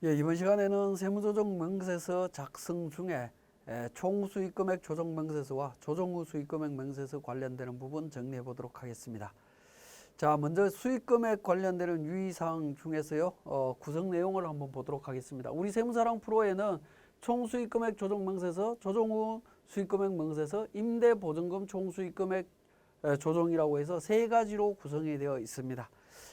예, 이번 시간에는 세무조정명세서 작성 중에 총수익금액 조정명세서와 조정 후 수익금액 명세서 관련되는 부분 정리해 보도록 하겠습니다. 자, 먼저 수익금액 관련되는 유의사항 중에서요, 구성 내용을 한번 보도록 하겠습니다. 우리 세무사랑 프로에는 총수익금액 조정명세서, 조정 후 수익금액 명세서, 임대보증금 총수익금액 조정이라고 해서 세 가지로 구성이 되어 있습니다.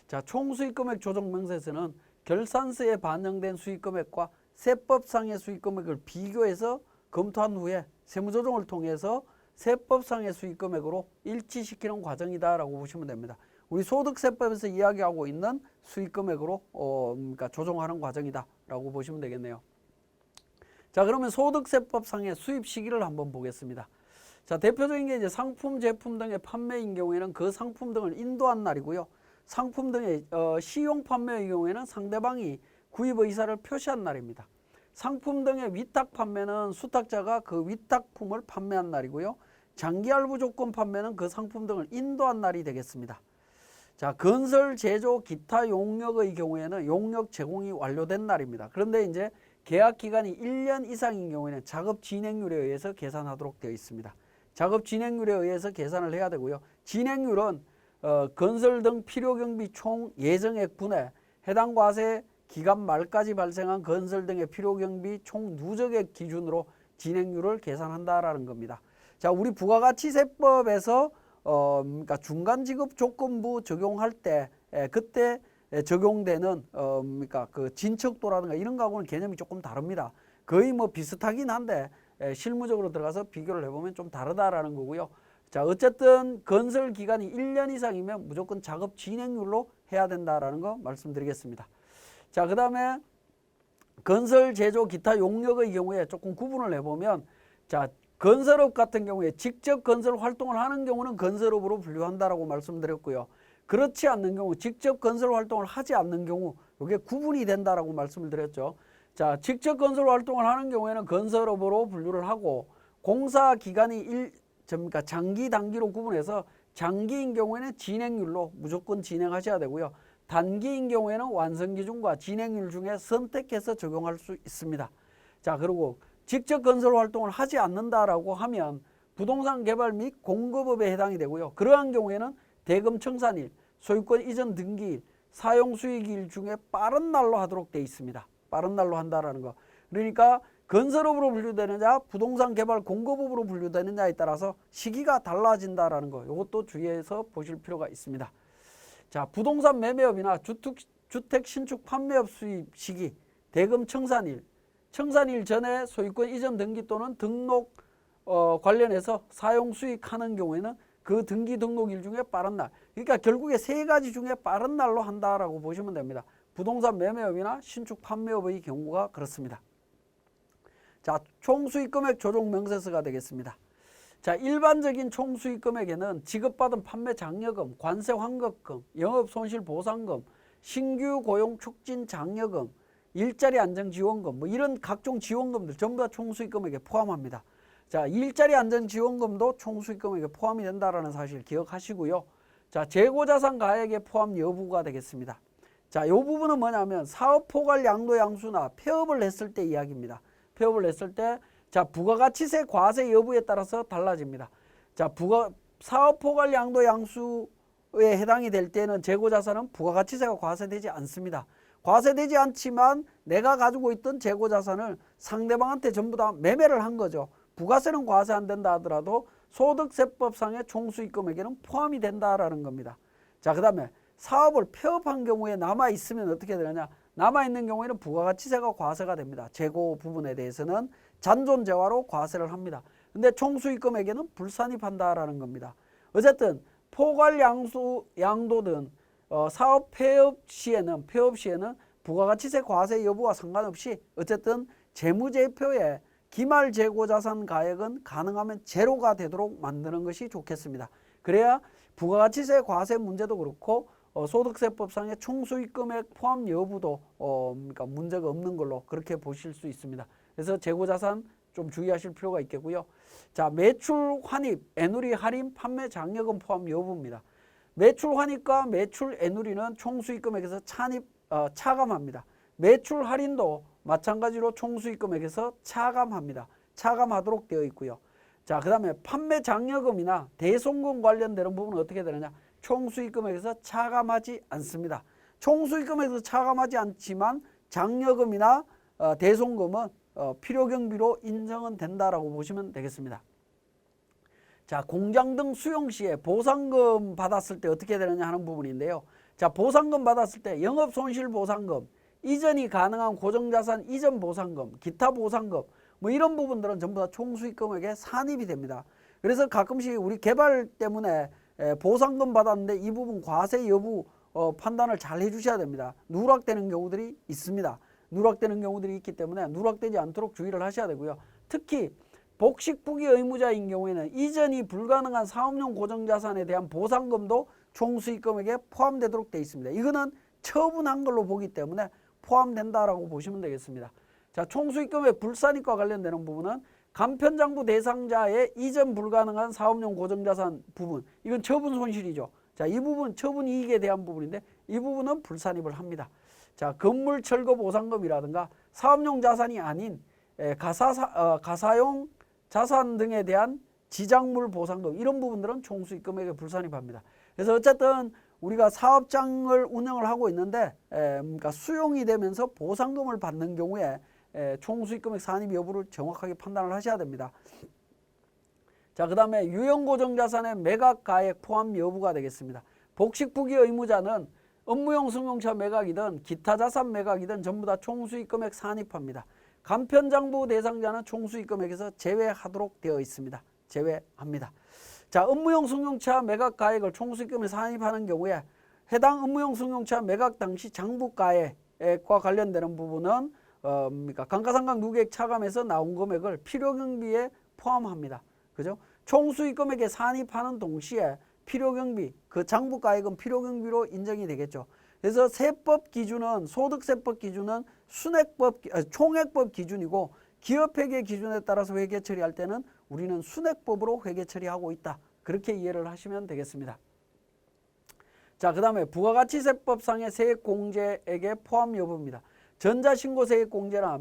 자, 총수익금액 조정명세서는 결산서에 반영된 수익금액과 세법상의 수익금액을 비교해서 검토한 후에 세무조정을 통해서 세법상의 수익금액으로 일치시키는 과정이다라고 보시면 됩니다. 우리 소득세법에서 이야기하고 있는 수익금액으로 그러니까 조정하는 과정이다라고 보시면 되겠네요. 자, 그러면 소득세법상의 수입 시기를 한번 보겠습니다. 자, 대표적인 게 이제 상품, 제품 등의 판매인 경우에는 그 상품 등을 인도한 날이고요. 상품 등의 시용 판매의 경우에는 상대방이 구입 의사를 표시한 날입니다. 상품 등의 위탁 판매는 수탁자가 그 위탁품을 판매한 날이고요. 장기 할부 조건 판매는 그 상품 등을 인도한 날이 되겠습니다. 자, 건설, 제조, 기타 용역의 경우에는 용역 제공이 완료된 날입니다. 그런데 이제 계약 기간이 1년 이상인 경우에는 작업 진행률에 의해서 계산하도록 되어 있습니다. 작업 진행률에 의해서 계산을 해야 되고요. 진행률은 건설 등 필요경비 총 예정액 분의 해당 과세 기간 말까지 발생한 건설 등의 필요경비 총 누적액 기준으로 진행률을 계산한다라는 겁니다. 자, 우리 부가가치세법에서 그러니까 중간지급조건부 적용할 때 그때 적용되는 그러니까 그 진척도라든가 이런 거하고는 개념이 조금 다릅니다. 거의 뭐 비슷하긴 한데 실무적으로 들어가서 비교를 해보면 좀 다르다라는 거고요. 자, 어쨌든 건설 기간이 1년 이상이면 무조건 작업 진행률로 해야 된다라는 거 말씀드리겠습니다. 자, 그 다음에 건설, 제조, 기타 용역의 경우에 조금 구분을 해보면, 자, 건설업 같은 경우에 직접 건설 활동을 하는 경우는 건설업으로 분류한다라고 말씀드렸고요. 그렇지 않는 경우, 직접 건설 활동을 하지 않는 경우, 이게 구분이 된다라고 말씀을 드렸죠. 자, 직접 건설 활동을 하는 경우에는 건설업으로 분류를 하고, 공사 기간이 그러니까 장기, 단기로 구분해서 장기인 경우에는 진행률로 무조건 진행하셔야 되고요. 단기인 경우에는 완성기준과 진행률 중에 선택해서 적용할 수 있습니다. 자, 그리고 직접 건설 활동을 하지 않는다라고 하면 부동산 개발 및 공급업에 해당이 되고요. 그러한 경우에는 대금 청산일, 소유권 이전 등기일, 사용 수익일 중에 빠른 날로 하도록 되어 있습니다. 빠른 날로 한다라는 거. 그러니까 건설업으로 분류되느냐, 부동산 개발 공급업으로 분류되느냐에 따라서 시기가 달라진다라는 거. 이것도 주의해서 보실 필요가 있습니다. 자, 부동산 매매업이나 주택 신축 판매업 수입 시기, 대금 청산일, 청산일 전에 소유권 이전 등기 또는 등록 관련해서 사용 수익하는 경우에는 그 등기 등록일 중에 빠른 날. 그러니까 결국에 세 가지 중에 빠른 날로 한다라고 보시면 됩니다. 부동산 매매업이나 신축 판매업의 경우가 그렇습니다. 자, 총수익금액 조정명세서가 되겠습니다. 자, 일반적인 총수익금액에는 지급받은 판매 장려금, 관세 환급금, 영업손실보상금, 신규 고용 촉진 장려금, 일자리 안정지원금, 뭐 이런 각종 지원금들 전부 다 총수익금액에 포함합니다. 자, 일자리 안정지원금도 총수익금액에 포함이 된다는 사실 기억하시고요. 자, 재고자산 가액에 포함 여부가 되겠습니다. 자, 이 부분은 뭐냐면 사업 포괄 양도 양수나 폐업을 했을 때 이야기입니다. 폐업을 했을 때, 자, 부가가치세 과세 여부에 따라서 달라집니다. 자, 사업 포괄 양도 양수에 해당이 될 때는 재고자산은 부가가치세가 과세되지 않습니다. 과세되지 않지만 내가 가지고 있던 재고자산을 상대방한테 전부 다 매매를 한 거죠. 부가세는 과세 안 된다 하더라도 소득세법상의 총수익금액에는 포함이 된다라는 겁니다. 자, 그 다음에 사업을 폐업한 경우에 남아있으면 어떻게 되느냐. 남아있는 경우에는 부가가치세가 과세가 됩니다. 재고 부분에 대해서는 잔존재화로 과세를 합니다. 근데 총수익금액에는 불산입한다라는 겁니다. 어쨌든 포괄 양도든 사업 폐업 시에는 부가가치세 과세 여부와 상관없이 어쨌든 재무제표에 기말 재고자산 가액은 가능하면 제로가 되도록 만드는 것이 좋겠습니다. 그래야 부가가치세 과세 문제도 그렇고 소득세법상의 총수익금액 포함 여부도 그러니까 문제가 없는 걸로 그렇게 보실 수 있습니다. 그래서 재고자산 좀 주의하실 필요가 있겠고요. 자, 매출 환입, 애누리 할인, 판매 장려금 포함 여부입니다. 매출 환입과 매출 애누리는 총수익금액에서 차감합니다. 매출 할인도 마찬가지로 총수익금액에서 차감합니다. 차감하도록 되어 있고요. 자, 그 다음에 판매 장려금이나 대손금 관련되는 부분은 어떻게 되느냐? 총수익금액에서 차감하지 않습니다. 총수익금액에서 차감하지 않지만 장려금이나 대손금은 필요경비로 인정은 된다라고 보시면 되겠습니다. 자, 공장 등 수용 시에 보상금 받았을 때 어떻게 되느냐 하는 부분인데요. 자, 보상금 받았을 때 영업손실보상금, 이전이 가능한 고정자산 이전 보상금, 기타 보상금 뭐 이런 부분들은 전부 다 총수익금액에 산입이 됩니다. 그래서 가끔씩 우리 개발 때문에 보상금 받았는데 이 부분 과세 여부 판단을 잘 해주셔야 됩니다. 누락되는 경우들이 있습니다. 누락되는 경우들이 있기 때문에 누락되지 않도록 주의를 하셔야 되고요. 특히 복식부기 의무자인 경우에는 이전이 불가능한 사업용 고정자산에 대한 보상금도 총수익금액에 포함되도록 되어 있습니다. 이거는 처분한 걸로 보기 때문에 포함된다라고 보시면 되겠습니다. 자, 총수익금액 불산입과 관련되는 부분은 간편장부 대상자의 이전 불가능한 사업용 고정자산 부분, 이건 처분 손실이죠. 자, 이 부분 처분 이익에 대한 부분인데 이 부분은 불산입을 합니다. 자, 건물 철거 보상금이라든가 사업용 자산이 아닌 가사용 자산 등에 대한 지작물 보상금 이런 부분들은 총수익금액에 불산입합니다. 그래서 어쨌든 우리가 사업장을 운영을 하고 있는데 그러니까 수용이 되면서 보상금을 받는 경우에 총수익금액 산입 여부를 정확하게 판단을 하셔야 됩니다. 자, 그 다음에 유형고정자산의 매각가액 포함 여부가 되겠습니다. 복식부기 의무자는 업무용 승용차 매각이든 기타 자산 매각이든 전부 다 총수익금액 산입합니다. 간편장부 대상자는 총수익금액에서 제외하도록 되어 있습니다. 제외합니다. 자, 업무용 승용차 매각 가액을 총수익금에 산입하는 경우에 해당 업무용 승용차 매각 당시 장부가액과 관련되는 부분은 감가상각 누계액 차감에서 나온 금액을 필요경비에 포함합니다. 그죠? 총수익금액에 산입하는 동시에 필요경비, 그 장부가액은 필요경비로 인정이 되겠죠. 그래서 세법 기준은 소득세법 기준은 총액법 기준이고 기업회계 기준에 따라서 회계 처리할 때는 우리는 순액법으로 회계 처리하고 있다. 그렇게 이해를 하시면 되겠습니다. 자, 그 다음에 부가가치세법상의 세액공제액의 포함 여부입니다. 전자신고세액공제나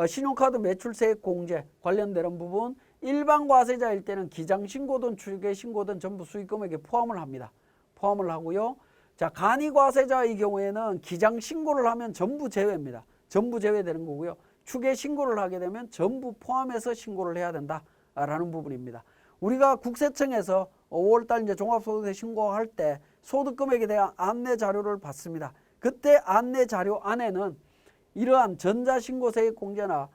신용카드 매출세액공제 관련되는 부분 일반 과세자일 때는 기장신고든 추계신고든 전부 수익금액에 포함을 합니다. 포함을 하고요. 자, 간이과세자의 경우에는 기장신고를 하면 전부 제외입니다. 전부 제외되는 거고요. 추계신고를 하게 되면 전부 포함해서 신고를 해야 된다라는 부분입니다. 우리가 국세청에서 5월달 이제 종합소득세 신고할 때 소득금액에 대한 안내 자료를 받습니다. 그때 안내 자료 안에는 이러한 전자신고세액 공제나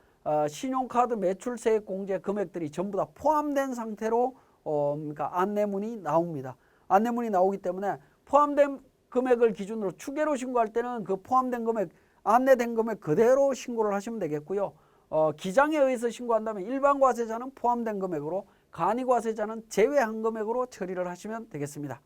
신용카드 매출세액 공제 금액들이 전부 다 포함된 상태로 그러니까 안내문이 나옵니다. 안내문이 나오기 때문에 포함된 금액을 기준으로 추계로 신고할 때는 그 포함된 금액, 안내된 금액 그대로 신고를 하시면 되겠고요. 기장에 의해서 신고한다면 일반 과세자는 포함된 금액으로, 간이과세자는 제외한 금액으로 처리를 하시면 되겠습니다.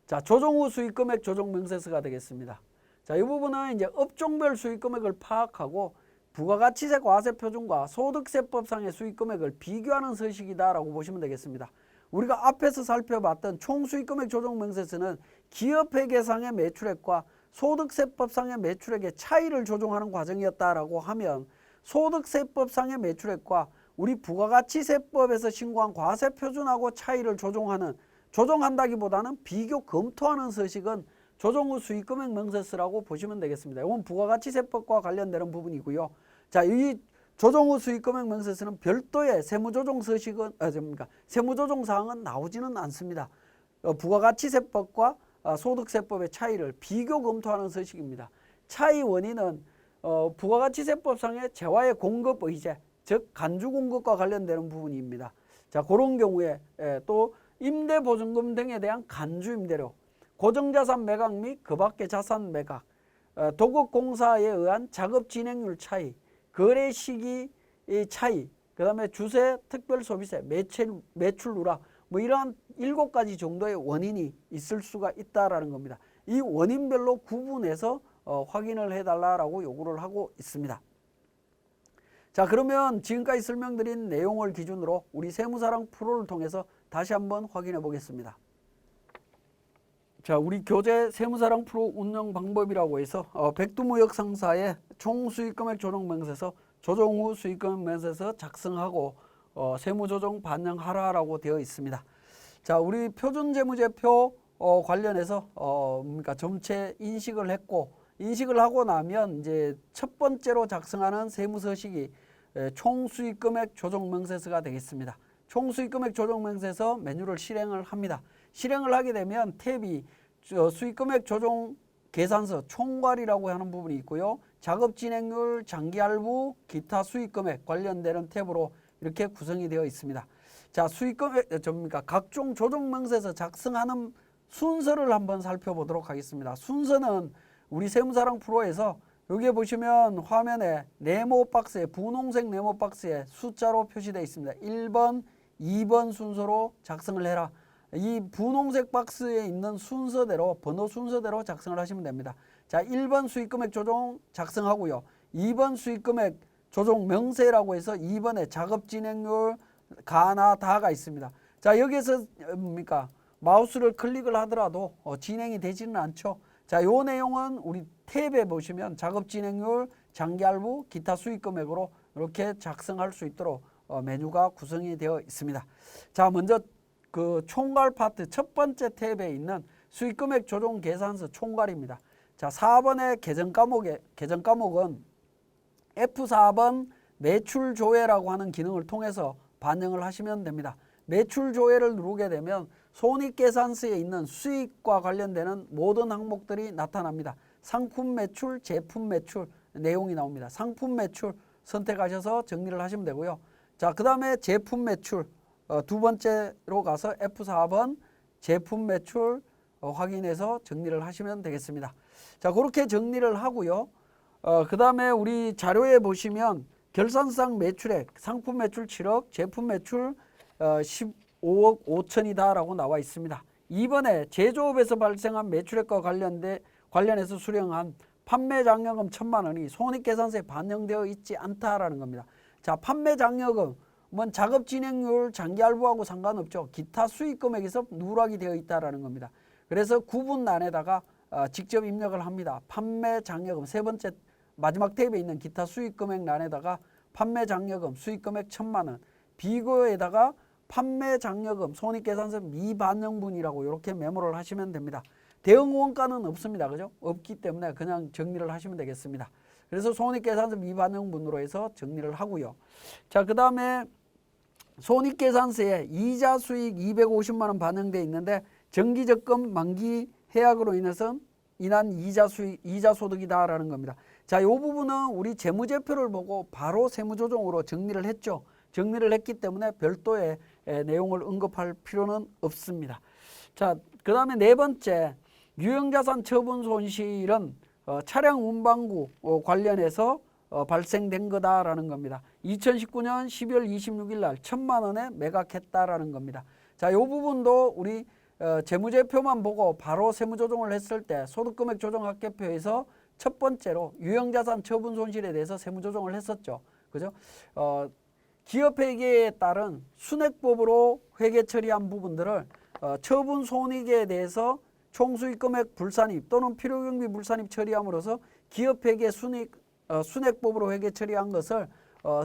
자, 조정 후 수익금액 조정 명세서가 되겠습니다. 자, 이 부분은 이제 업종별 수익금액을 파악하고 부가가치세 과세표준과 소득세법상의 수익금액을 비교하는 서식이다라고 보시면 되겠습니다. 우리가 앞에서 살펴봤던 총수익금액 조정명세서는 기업회계상의 매출액과 소득세법상의 매출액의 차이를 조정하는 과정이었다라고 하면 소득세법상의 매출액과 우리 부가가치세법에서 신고한 과세표준하고 차이를 조정한다기보다는 비교 검토하는 서식은 조정 후 수익금액 명세서라고 보시면 되겠습니다. 이건 부가가치세법과 관련되는 부분이고요. 자, 이 조정 후 수익금액 명세서는 별도의 세무조정 서식은 세무조정 사항은 나오지는 않습니다. 부가가치세법과 소득세법의 차이를 비교 검토하는 서식입니다. 차이 원인은 부가가치세법상의 재화의 공급 의제, 즉 간주공급과 관련되는 부분입니다. 자, 그런 경우에 또 임대보증금 등에 대한 간주임대료, 고정자산 매각 및 그 밖의 자산 매각, 도급공사에 의한 작업 진행률 차이, 거래 시기 차이, 그 다음에 주세, 특별소비세, 매출 누락, 뭐 이러한 7가지 정도의 원인이 있을 수가 있다라는 겁니다. 이 원인별로 구분해서 확인을 해달라고 요구를 하고 있습니다. 자, 그러면 지금까지 설명드린 내용을 기준으로 우리 세무사랑 프로를 통해서 다시 한번 확인해 보겠습니다. 자, 우리 교재 세무사랑 프로 운영 방법이라고 해서 백두무역 상사의 총수익금액 조정명세서 조정 후 수익금액 명세서 작성하고 세무조정 반영하라라고 되어 있습니다. 자, 우리 표준재무제표 관련해서 그러니까 점체 인식을 했고, 인식을 하고 나면 이제 첫 번째로 작성하는 세무서식이 총수익금액 조정명세서가 되겠습니다. 총수익금액 조정명세서 메뉴를 실행을 합니다. 실행을 하게 되면 탭이 수익금액 조정 계산서 총괄이라고 하는 부분이 있고요. 작업진행률, 장기할부, 기타 수익금액 관련되는 탭으로 이렇게 구성이 되어 있습니다. 자, 수익금액 각종 조정명세서 작성하는 순서를 한번 살펴보도록 하겠습니다. 순서는 우리 세무사랑 프로에서 여기에 보시면 화면에 네모 박스에 분홍색 네모 박스에 숫자로 표시되어 있습니다. 1번, 2번 순서로 작성을 해라. 이 분홍색 박스에 있는 순서대로 번호 순서대로 작성을 하시면 됩니다. 자, 1번 수익금액 조정 작성하고요. 2번 수익금액 조정 명세라고 해서 2번에 작업진행률, 가나, 다가 있습니다. 자, 여기에서 마우스를 클릭을 하더라도 진행이 되지는 않죠. 자, 요 내용은 우리 탭에 보시면 작업진행률, 장기할부, 기타 수익금액으로 이렇게 작성할 수 있도록 메뉴가 구성이 되어 있습니다. 자, 먼저 그 총괄 파트 첫 번째 탭에 있는 수익금액 조정 계산서 총괄입니다. 자, 4번의 계정 과목은 F4번 매출 조회라고 하는 기능을 통해서 반영을 하시면 됩니다. 매출 조회를 누르게 되면 손익계산서에 있는 수익과 관련되는 모든 항목들이 나타납니다. 상품 매출, 제품 매출 내용이 나옵니다. 상품 매출 선택하셔서 정리를 하시면 되고요. 자, 그 다음에 제품 매출 두 번째로 가서 F4번 제품 매출 확인해서 정리를 하시면 되겠습니다. 자, 그렇게 정리를 하고요. 그 다음에 우리 자료에 보시면 결산상 매출액, 상품 매출 7억, 제품 매출 15억 5천이다 라고 나와 있습니다. 이번에 제조업에서 발생한 매출액과 관련해서 수령한 판매 장려금 1,000만 원이 손익계산서에 반영되어 있지 않다라는 겁니다. 자, 판매 장려금은 작업진행률, 장기할부하고 상관없죠. 기타 수익금액에서 누락이 되어 있다라는 겁니다. 그래서 구분란에다가 직접 입력을 합니다. 판매 장려금 세 번째 마지막 탭에 있는 기타 수익금액 란에다가 판매 장려금 수익금액 1,000만 원, 비고에다가 판매 장려금 손익계산서 미반영분이라고 이렇게 메모를 하시면 됩니다. 대응 원가는 없습니다. 그죠? 없기 때문에 그냥 정리를 하시면 되겠습니다. 그래서 손익계산서 미반영분으로 해서 정리를 하고요. 자, 그 다음에 손익계산서에 이자 수익 250만 원 반영되어 있는데 정기적금 만기 해약으로 인한 이자 소득이다라는 겁니다. 자, 이 부분은 우리 재무제표를 보고 바로 세무조정으로 정리를 했죠. 정리를 했기 때문에 별도의 내용을 언급할 필요는 없습니다. 자, 그 다음에 네 번째, 유형자산 처분 손실은 차량 운반구 관련해서 발생된 거다라는 겁니다. 2019년 12월 26일 날 1,000만 원에 매각했다라는 겁니다. 자, 이 부분도 우리 재무제표만 보고 바로 세무조정을 했을 때 소득금액 조정합계표에서 첫 번째로 유형자산 처분 손실에 대해서 세무조정을 했었죠. 그죠? 기업회계에 따른 순액법으로 회계 처리한 부분들을 처분 손익에 대해서 총수익금액 불산입 또는 필요경비 불산입 처리함으로써 기업회계 순액법으로 회계 처리한 것을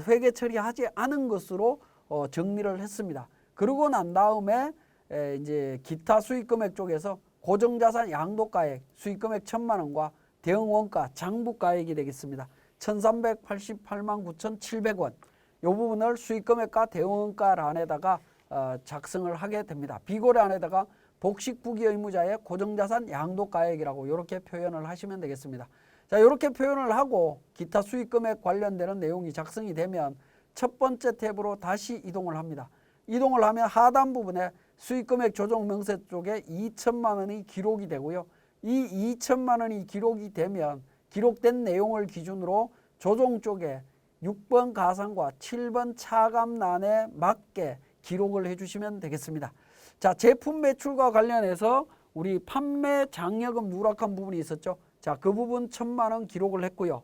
회계 처리하지 않은 것으로 정리를 했습니다. 그러고 난 다음에 이제 기타 수익금액 쪽에서 고정자산 양도가액 수익금액 1,000만 원과 대응원가 장부가액이 되겠습니다. 1,388만 9,700원. 이 부분을 수익금액과 대응원가란에다가 작성을 하게 됩니다. 비고란에다가 복식부기 의무자의 고정자산 양도가액이라고 이렇게 표현을 하시면 되겠습니다. 자, 이렇게 표현을 하고 기타 수익금액 관련되는 내용이 작성이 되면 첫 번째 탭으로 다시 이동을 합니다. 이동을 하면 하단 부분에 수익금액 조정명세 쪽에 2,000만 원이 기록이 되고요. 이 2,000만 원이 기록이 되면 기록된 내용을 기준으로 조정 쪽에 6번 가상과 7번 차감란에 맞게 기록을 해주시면 되겠습니다. 자, 제품 매출과 관련해서 우리 판매 장려금 누락한 부분이 있었죠. 자, 그 부분 1,000만 원 기록을 했고요.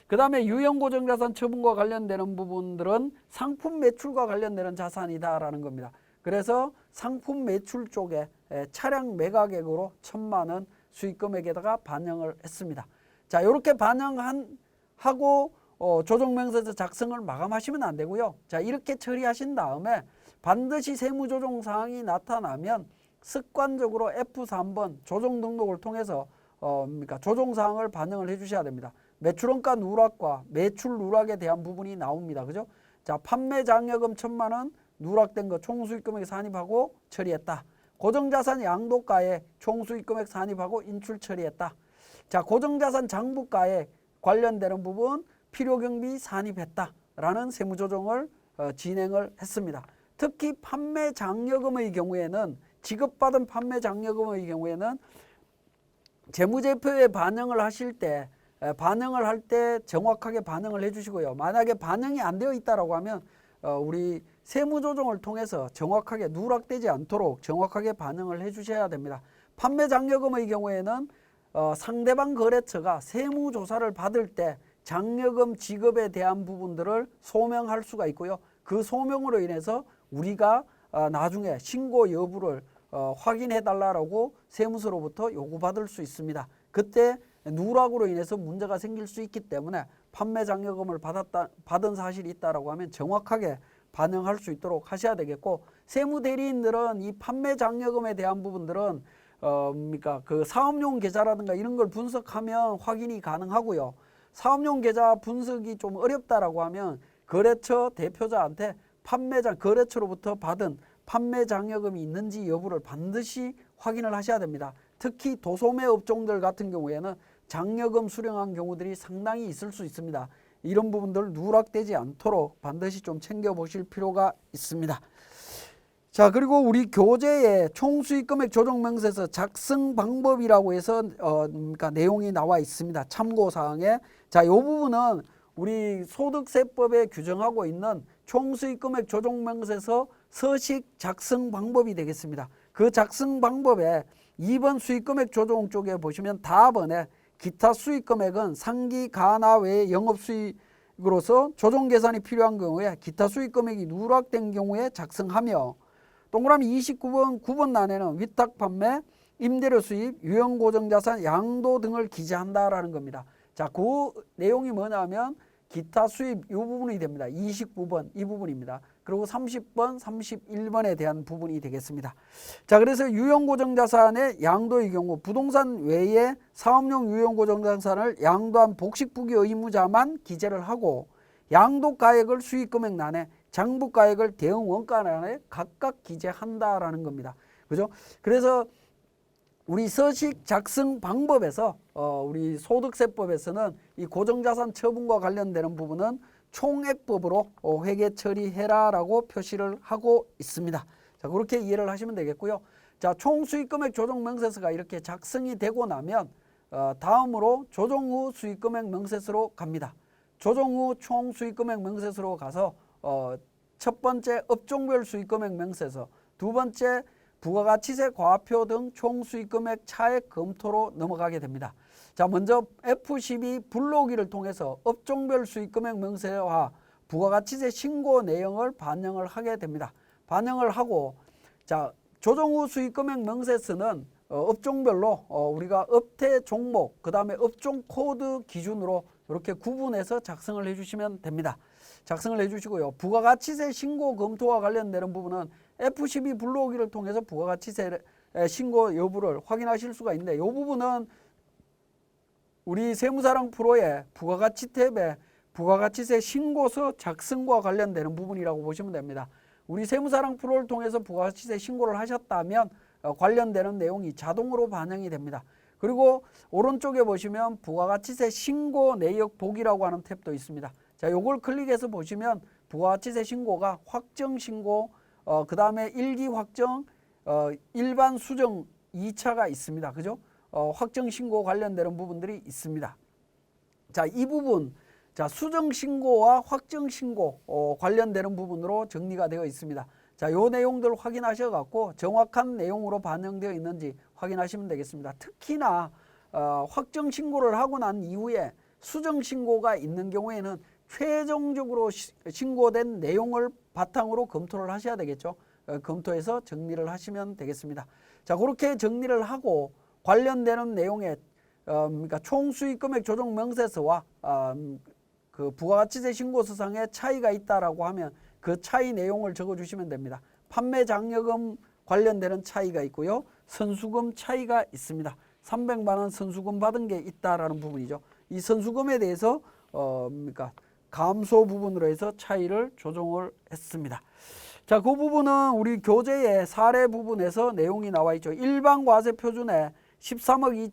그 다음에 유형고정자산 처분과 관련되는 부분들은 상품 매출과 관련되는 자산이다라는 겁니다. 그래서 상품 매출 쪽에 차량 매각액으로 1,000만 원 수익금액에다가 반영을 했습니다. 자, 이렇게 반영하고 조정명세서 작성을 마감하시면 안 되고요. 자, 이렇게 처리하신 다음에 반드시 세무조정사항이 나타나면 습관적으로 F3번 조정등록을 통해서 조정사항을 반영을 해주셔야 됩니다. 매출원가 누락과 매출 누락에 대한 부분이 나옵니다. 그죠? 자, 판매장려금 1,000만 원 누락된 거 총수익금액 산입하고 처리했다. 고정자산 양도가에 총수익금액 산입하고 인출 처리했다. 자, 고정자산 장부가에 관련되는 부분 필요경비 산입했다라는 세무조정을 진행을 했습니다. 특히 판매장려금의 경우에는 지급받은 판매장려금의 경우에는 재무제표에 반영을 하실 때 정확하게 반영을 해주시고요. 만약에 반영이 안 되어 있다라고 하면 우리 세무조정을 통해서 정확하게 누락되지 않도록 정확하게 반영을 해주셔야 됩니다. 판매장려금의 경우에는 상대방 거래처가 세무조사를 받을 때 장려금 지급에 대한 부분들을 소명할 수가 있고요. 그 소명으로 인해서 우리가 나중에 신고 여부를 확인해 달라고 세무서로부터 요구받을 수 있습니다. 그때 누락으로 인해서 문제가 생길 수 있기 때문에 판매장려금을 받은 사실이 있다라고 하면 정확하게 반영할 수 있도록 하셔야 되겠고, 세무대리인들은 이 판매장려금에 대한 부분들은 그 사업용 계좌라든가 이런 걸 분석하면 확인이 가능하고요. 사업용 계좌 분석이 좀 어렵다라고 하면 거래처 대표자한테 거래처로부터 받은 판매장려금이 있는지 여부를 반드시 확인을 하셔야 됩니다. 특히 도소매 업종들 같은 경우에는 장려금 수령한 경우들이 상당히 있을 수 있습니다. 이런 부분들 누락되지 않도록 반드시 좀 챙겨보실 필요가 있습니다. 자, 그리고 우리 교재에 총수익금액 조정명세서 작성 방법이라고 해서 내용이 나와 있습니다. 참고사항에. 자, 이 부분은 우리 소득세법에 규정하고 있는 총수익금액 조정명세서 서식 작성 방법이 되겠습니다. 그 작성 방법에 2번 수익금액 조정 쪽에 보시면 답번에 기타 수익금액은 상기 가나 외의 영업수익으로서 조정 계산이 필요한 경우에 기타 수익금액이 누락된 경우에 작성하며, 동그라미 29번 9번 난에는 위탁 판매, 임대료 수입, 유형 고정자산, 양도 등을 기재한다라는 겁니다. 자, 그 내용이 뭐냐면 기타 수입 이 부분이 됩니다. 29번 이 부분입니다. 그리고 30번, 31번에 대한 부분이 되겠습니다. 자, 그래서 유형고정자산의 양도의 경우 부동산 외에 사업용 유형고정자산을 양도한 복식부기 의무자만 기재를 하고, 양도가액을 수익금액란에, 장부가액을 대응원가란에 각각 기재한다라는 겁니다. 그죠? 그래서 우리 서식 작성 방법에서 우리 소득세법에서는 이 고정자산 처분과 관련되는 부분은 총액법으로 회계 처리해라라고 표시를 하고 있습니다. 자, 그렇게 이해를 하시면 되겠고요. 자, 총수익금액 조정명세서가 이렇게 작성이 되고 나면 다음으로 조정 후 수익금액 명세서로 갑니다. 조정 후 총수익금액 명세서로 가서 첫 번째 업종별 수익금액 명세서, 두 번째 부가가치세 과표 등 총수익금액 차액 검토로 넘어가게 됩니다. 자, 먼저 F12 불러오기를 통해서 업종별 수익금액 명세와 부가가치세 신고 내용을 반영을 하게 됩니다. 반영을 하고, 자, 조정 후 수익금액 명세서는 업종별로 우리가 업태 종목, 그 다음에 업종 코드 기준으로 이렇게 구분해서 작성을 해주시면 됩니다. 작성을 해주시고요. 부가가치세 신고 검토와 관련되는 부분은 F12 불러오기를 통해서 부가가치세 신고 여부를 확인하실 수가 있는데, 이 부분은 우리 세무사랑 프로의 부가가치 탭에 부가가치세 신고서 작성과 관련되는 부분이라고 보시면 됩니다. 우리 세무사랑 프로를 통해서 부가가치세 신고를 하셨다면 관련되는 내용이 자동으로 반영이 됩니다. 그리고 오른쪽에 보시면 부가가치세 신고 내역 보기라고 하는 탭도 있습니다. 자, 요걸 클릭해서 보시면 부가가치세 신고가 확정 신고, 그 다음에 일기 확정, 일반 수정 2차가 있습니다. 그죠? 확정 신고 관련되는 부분들이 있습니다. 자, 이 부분, 자, 수정 신고와 확정 신고 관련되는 부분으로 정리가 되어 있습니다. 자, 요 내용들 확인하셔 갖고 정확한 내용으로 반영되어 있는지 확인하시면 되겠습니다. 특히나 확정 신고를 하고 난 이후에 수정 신고가 있는 경우에는 최종적으로 신고된 내용을 바탕으로 검토를 하셔야 되겠죠. 검토해서 정리를 하시면 되겠습니다. 자, 그렇게 정리를 하고 관련되는 내용에 그러니까 총수익금액 조정 명세서와 그 부가가치세 신고서상에 차이가 있다라고 하면 그 차이 내용을 적어주시면 됩니다. 판매 장려금 관련되는 차이가 있고요. 선수금 차이가 있습니다. 300만 원 선수금 받은 게 있다라는 부분이죠. 이 선수금에 대해서 그러니까 감소 부분으로 해서 차이를 조정을 했습니다. 자, 그 부분은 우리 교재의 사례 부분에서 내용이 나와 있죠. 일반 과세 표준에 13억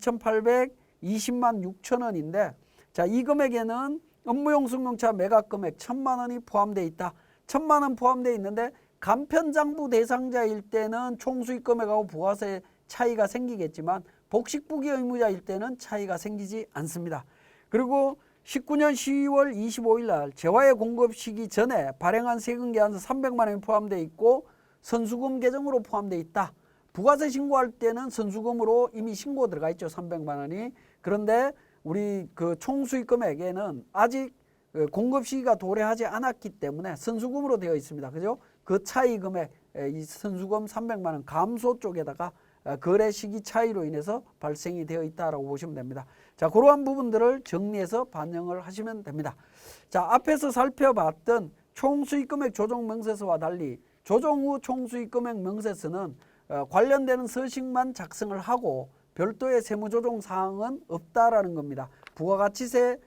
2,820만 6천 원인데, 자, 이 금액에는 업무용 승용차 매각 금액 1,000만 원이 포함되어 있다. 1,000만 원 포함되어 있는데 간편장부 대상자일 때는 총수익 금액하고 부가세 차이가 생기겠지만 복식부기 의무자일 때는 차이가 생기지 않습니다. 그리고 19년 12월 25일 날 재화의 공급 시기 전에 발행한 세금 계산서 300만 원이 포함되어 있고 선수금 계정으로 포함되어 있다. 부가세 신고할 때는 선수금으로 이미 신고 들어가 있죠. 300만 원이. 그런데 우리 그 총수익 금액에는 아직 공급 시기가 도래하지 않았기 때문에 선수금으로 되어 있습니다. 그죠? 그 차이 금액, 이 선수금 300만 원 감소 쪽에다가 거래 시기 차이로 인해서 발생이 되어 있다라고 보시면 됩니다. 자, 그러한 부분들을 정리해서 반영을 하시면 됩니다. 자, 앞에서 살펴봤던 총수익금액 조정명세서와 달리 조정 후 총수익금액 명세서는 관련되는 서식만 작성을 하고 별도의 세무조정 사항은 없다라는 겁니다. 부가가치세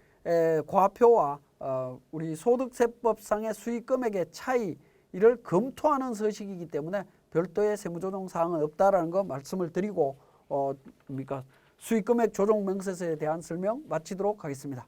과표와 우리 소득세법상의 수익금액의 차이를 검토하는 서식이기 때문에 별도의 세무조정 사항은 없다라는 거 말씀을 드리고 수익금액 조정 명세서에 대한 설명 마치도록 하겠습니다.